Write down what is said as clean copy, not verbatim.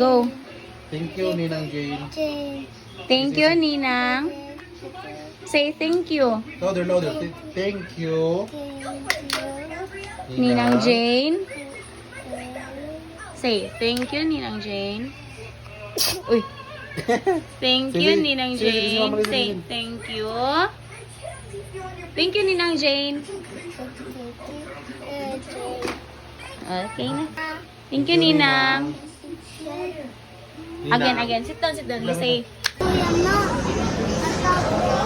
Go. Thank you, Ninang Jane. Thank you, Ninang. Say thank you. Louder, louder. Thank you, Ninang Jane. Say thank you, Ninang Jane. Uy. Thank you, Sige, Ninang sige, sige, Jane. Mama Lisa, Say sige. thank you. Thank you, Ninang Jane. Okay na. Thank you, Ninang. Again, again. Sit down, sit down. You say, Kuya, no.